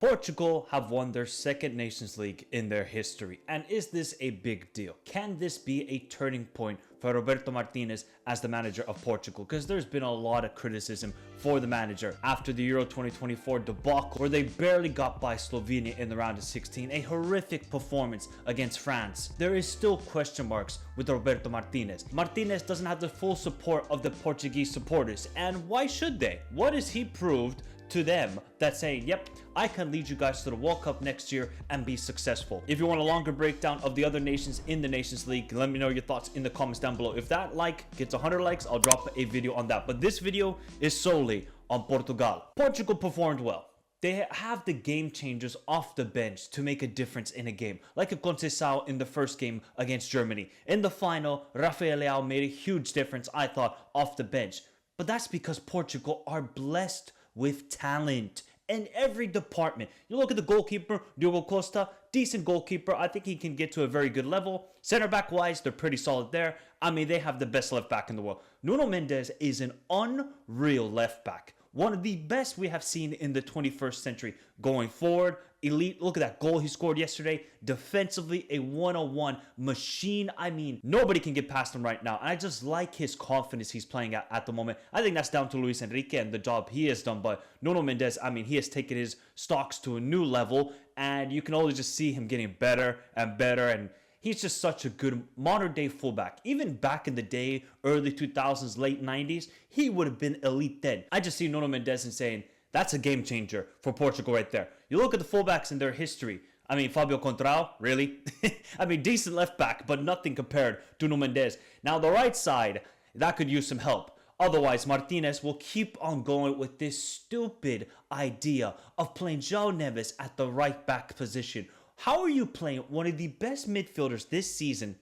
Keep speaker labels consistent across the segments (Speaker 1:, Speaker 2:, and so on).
Speaker 1: Portugal have won their second Nations League in their history. And is this a big deal? Can this be a turning point for Roberto Martinez as the manager of Portugal? Because there's been a lot of criticism for the manager after the Euro 2024 debacle where they barely got by Slovenia in the round of 16, a horrific performance against France. There is still question marks with Roberto Martinez. Martinez doesn't have the full support of the Portuguese supporters, and why should they? What has he proved to them that's saying, yep, I can lead you guys to the World Cup next year and be successful? If you want a longer breakdown of the other nations in the Nations League, let me know your thoughts in the comments down below. If that like gets 100 likes, I'll drop a video on that. But this video is solely on Portugal. Portugal performed well. They have the game changers off the bench to make a difference in a game, like a Conceição in the first game against Germany. In the final, Rafael Leao made a huge difference, I thought, off the bench. But that's because Portugal are blessed with talent in every department. You look at the goalkeeper, Diogo Costa, decent goalkeeper. I think he can get to a very good level. Center back wise, they're pretty solid there. I mean, they have the best left back in the world. Nuno Mendes is an unreal left back. One of the best we have seen in the 21st century going forward. Elite. Look at that goal he scored yesterday. Defensively, a one-on-one machine. I mean, nobody can get past him right now. And I just like his confidence he's playing at the moment. I think that's down to Luis Enrique and the job he has done. But Nuno Mendes, I mean, he has taken his stocks to a new level. And you can only just see him getting better and better. And he's just such a good modern day fullback. Even back in the day, early 2000s, late 90s, he would have been elite then. I just see Nuno Mendes and saying, that's a game changer for Portugal right there. You look at the fullbacks in their history. I mean, Fabio Contrao, really? I mean, decent left back, but nothing compared to Nuno Mendes. Now, the right side, that could use some help. Otherwise, Martinez will keep on going with this stupid idea of playing João Neves at the right back position. How are you playing one of the best midfielders this season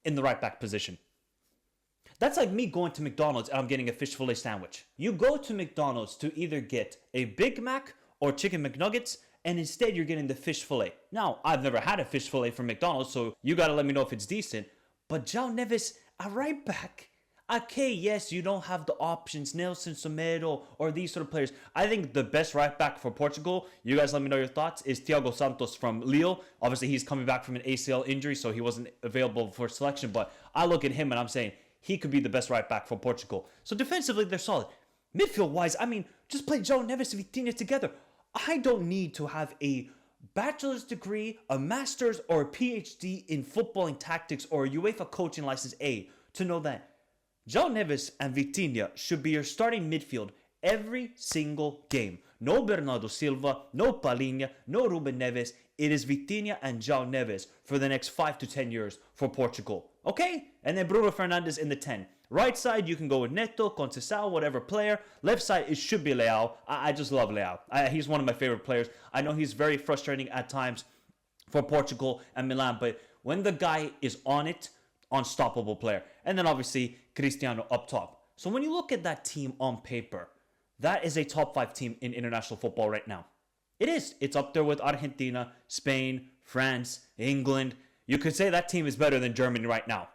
Speaker 1: in the right back position? That's like me going to McDonald's and I'm getting a fish fillet sandwich. You go to McDonald's to either get a Big Mac or chicken McNuggets, and instead you're getting the fish fillet. Now, I've never had a fish fillet from McDonald's, so you gotta let me know if it's decent. But João Neves, a right back. Okay, yes, you don't have the options, Nelson Semedo or these sort of players. I think the best right back for Portugal, you guys let me know your thoughts, is Thiago Santos from Lille. Obviously, he's coming back from an ACL injury, so he wasn't available for selection. But I look at him and I'm saying he could be the best right back for Portugal. So defensively, they're solid. Midfield-wise, I mean, just play João Neves and Vitinha together. I don't need to have a bachelor's degree, a master's, or a PhD in footballing tactics or a UEFA coaching license A to know that João Neves and Vitinha should be your starting midfield every single game. No Bernardo Silva, no Palhinha, no Ruben Neves. It is Vitinha and João Neves for the next 5 to 10 years for Portugal. Okay? And then Bruno Fernandes in the 10. Right side, you can go with Neto, Conceição, whatever player. Left side, it should be Leao. I just love Leao. He's one of my favorite players. I know he's very frustrating at times for Portugal and Milan, but when the guy is on it, unstoppable player. And then obviously Cristiano up top. So when you look at that team on paper, that is a top 5 team in international football right now. It is. It's up there with Argentina, Spain, France, England. You could say that team is better than Germany right now.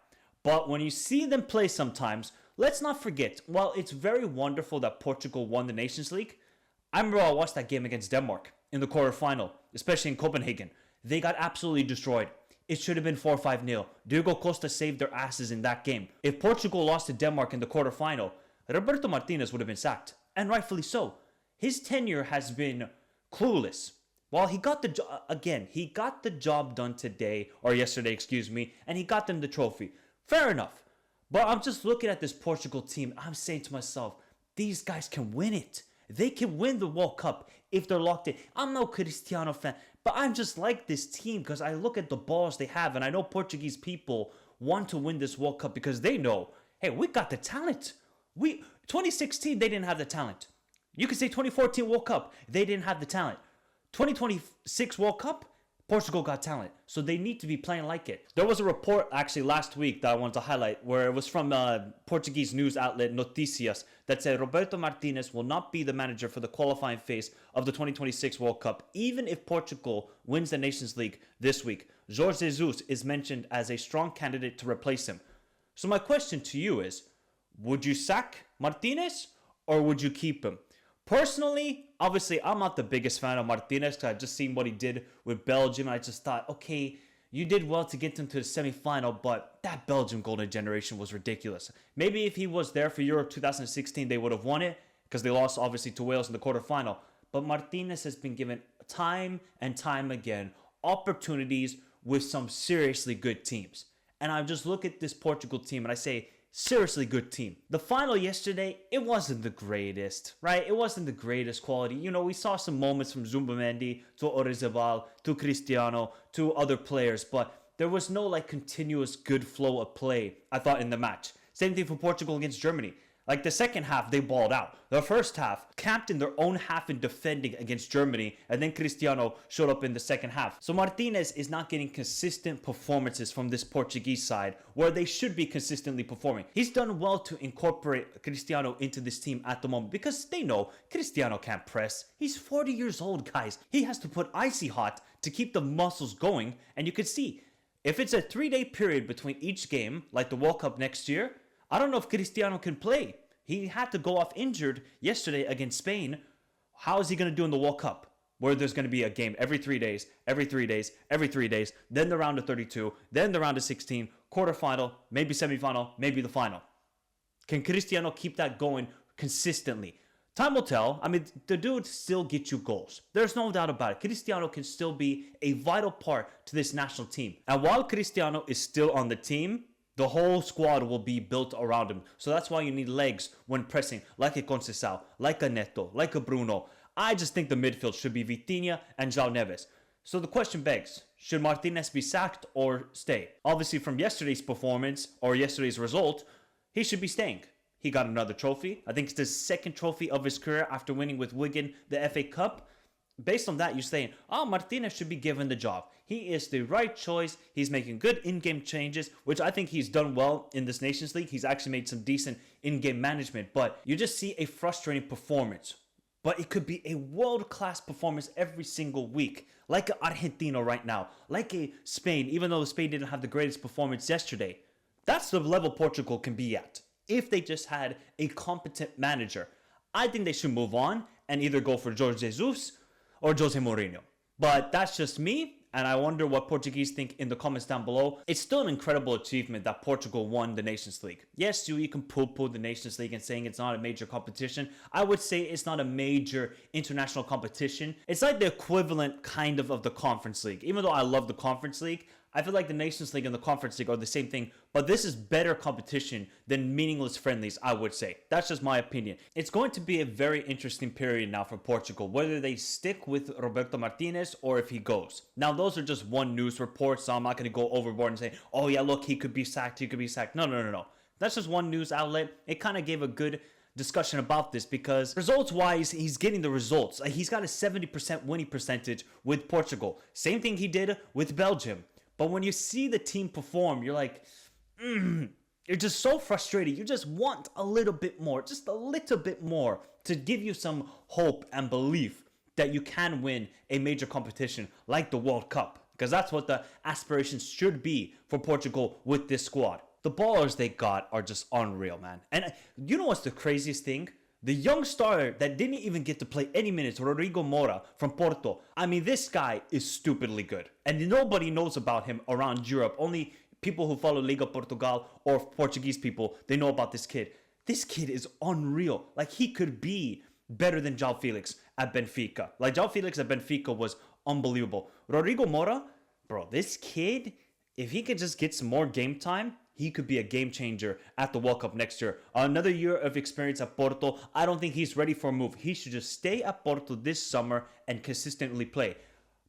Speaker 1: But when you see them play sometimes, let's not forget, while it's very wonderful that Portugal won the Nations League, I remember I watched that game against Denmark in the quarterfinal, especially in Copenhagen. They got absolutely destroyed. It should have been 4-5-0. Diogo Costa saved their asses in that game. If Portugal lost to Denmark in the quarterfinal, Roberto Martinez would have been sacked. And rightfully so. His tenure has been clueless. While he got he got the job done today, or yesterday, excuse me, and he got them the trophy. Fair enough. But I'm just looking at this Portugal team. I'm saying to myself, these guys can win it. They can win the World Cup if they're locked in. I'm no Cristiano fan, but I'm just like this team because I look at the balls they have, and I know Portuguese people want to win this World Cup because they know, hey, we got the talent. 2016, they didn't have the talent. You could say 2014 World Cup, they didn't have the talent. 2026 World Cup, Portugal got talent. So they need to be playing like it. There was a report actually last week that I wanted to highlight where it was from Portuguese news outlet Notícias that said Roberto Martinez will not be the manager for the qualifying phase of the 2026 World Cup, even if Portugal wins the Nations League this week. Jorge Jesus is mentioned as a strong candidate to replace him. So my question to you is, would you sack Martinez or would you keep him? Personally, Obviously, I'm not the biggest fan of Martinez because I've just seen what he did with Belgium. I just thought, okay, you did well to get them to the semifinal, but that Belgium golden generation was ridiculous. Maybe if he was there for Euro 2016, they would have won it because they lost, obviously, to Wales in the quarterfinal. But Martinez has been given time and time again opportunities with some seriously good teams. And I just look at this Portugal team and I say, seriously good team. The final yesterday, it wasn't the greatest, right? It wasn't the greatest quality. You know, we saw some moments from Zumbamendi to Orizabal to Cristiano to other players, but there was no like continuous good flow of play, I thought, in the match. Same thing for Portugal against Germany. Like the second half, they balled out. The first half, camped in their own half in defending against Germany, and then Cristiano showed up in the second half. So Martinez is not getting consistent performances from this Portuguese side where they should be consistently performing. He's done well to incorporate Cristiano into this team at the moment because they know Cristiano can't press. He's 40 years old, guys. He has to put icy hot to keep the muscles going, and you can see, if it's a 3-day period between each game, like the World Cup next year, I don't know if Cristiano can play. He had to go off injured yesterday against Spain. How is he going to do in the World Cup? Where there's going to be a game every 3 days, every 3 days, every 3 days, then the round of 32, then the round of 16, quarterfinal, maybe semifinal, maybe the final. Can Cristiano keep that going consistently? Time will tell. I mean, the dude still gets you goals. There's no doubt about it. Cristiano can still be a vital part to this national team. And while Cristiano is still on the team, the whole squad will be built around him. So that's why you need legs when pressing, like a Conceição, like a Neto, like a Bruno. I just think the midfield should be Vitinha and João Neves. So the question begs, should Martinez be sacked or stay? Obviously, from yesterday's performance or yesterday's result, he should be staying. He got another trophy. I think it's the second trophy of his career after winning with Wigan the FA Cup. Based on that, you're saying, oh, Martinez should be given the job. He is the right choice. He's making good in-game changes, which I think he's done well in this Nations League. He's actually made some decent in-game management, but you just see a frustrating performance. But it could be a world-class performance every single week, like Argentina right now, like a Spain, even though Spain didn't have the greatest performance yesterday. That's the level Portugal can be at if they just had a competent manager. I think they should move on and either go for Jorge Jesus or Jose Mourinho. But that's just me, and I wonder what Portuguese think in the comments down below. It's still an incredible achievement that Portugal won the Nations League. Yes, you can poo-poo the Nations League and saying it's not a major competition. I would say it's not a major international competition. It's like the equivalent kind of the Conference League. Even though I love the Conference League, I feel like the Nations League and the Conference League are the same thing, but this is better competition than meaningless friendlies, I would say. That's just my opinion. It's going to be a very interesting period now for Portugal, whether they stick with Roberto Martinez or if he goes. Now, those are just one news report, so I'm not going to go overboard and say, oh yeah, look, he could be sacked, he could be sacked. No. That's just one news outlet. It kind of gave a good discussion about this because results-wise, he's getting the results. He's got a 70% winning percentage with Portugal. Same thing he did with Belgium. But when you see the team perform, you're like, you're just so frustrated. You just want a little bit more, just a little bit more to give you some hope and belief that you can win a major competition like the World Cup. Because that's what the aspirations should be for Portugal with this squad. The ballers they got are just unreal, man. And you know what's the craziest thing? The young starter that didn't even get to play any minutes, Rodrigo Moura from Porto. I mean, this guy is stupidly good. And nobody knows about him around Europe. Only people who follow Liga Portugal or Portuguese people, they know about this kid. This kid is unreal. Like, he could be better than João Felix at Benfica. Like, João Felix at Benfica was unbelievable. Rodrigo Moura, bro, this kid, if he could just get some more game time, he could be a game changer at the World Cup next year. Another year of experience at Porto. I don't think he's ready for a move. He should just stay at Porto this summer and consistently play.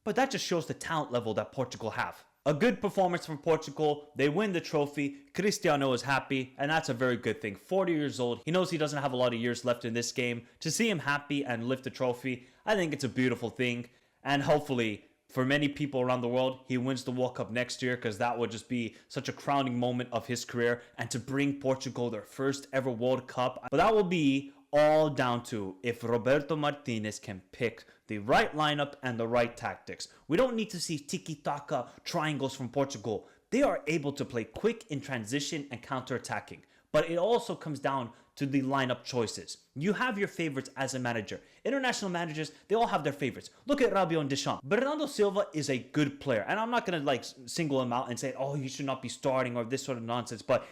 Speaker 1: But that just shows the talent level that Portugal have. A good performance from Portugal. They win the trophy. Cristiano is happy, and that's a very good thing. 40 years old. He knows he doesn't have a lot of years left in this game. To see him happy and lift the trophy, I think it's a beautiful thing. And hopefully, for many people around the world, he wins the World Cup next year because that would just be such a crowning moment of his career and to bring Portugal their first ever World Cup. But that will be all down to if Roberto Martinez can pick the right lineup and the right tactics. We don't need to see tiki-taka triangles from Portugal. They are able to play quick in transition and counter-attacking. But it also comes down to the lineup choices. You have your favorites as a manager. International managers, they all have their favorites. Look at Rabiot and Deschamps. Bernardo Silva is a good player, and I'm not going to like single him out and say, oh, he should not be starting or this sort of nonsense, but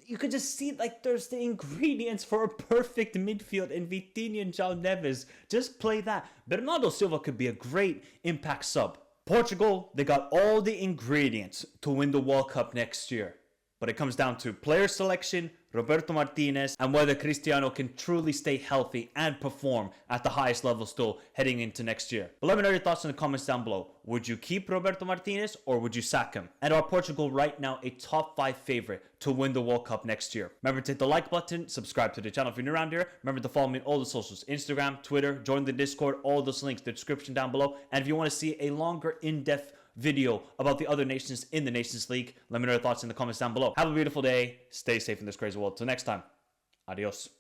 Speaker 1: you could just see like there's the ingredients for a perfect midfield in Vitinha and João Neves. Just play that. Bernardo Silva could be a great impact sub. Portugal, they got all the ingredients to win the World Cup next year. But it comes down to player selection, Roberto Martinez, and whether Cristiano can truly stay healthy and perform at the highest level still heading into next year. But let me know your thoughts in the comments down below. Would you keep Roberto Martinez or would you sack him? And are Portugal right now a top 5 favorite to win the World Cup next year? Remember to hit the like button, subscribe to the channel if you're new around here. Remember to follow me on all the socials, Instagram, Twitter, join the Discord, all those links in the description down below. And if you want to see a longer in-depth video about the other nations in the Nations League, let me know your thoughts in the comments down below. Have a beautiful day. Stay safe in this crazy world. Till next time. Adios.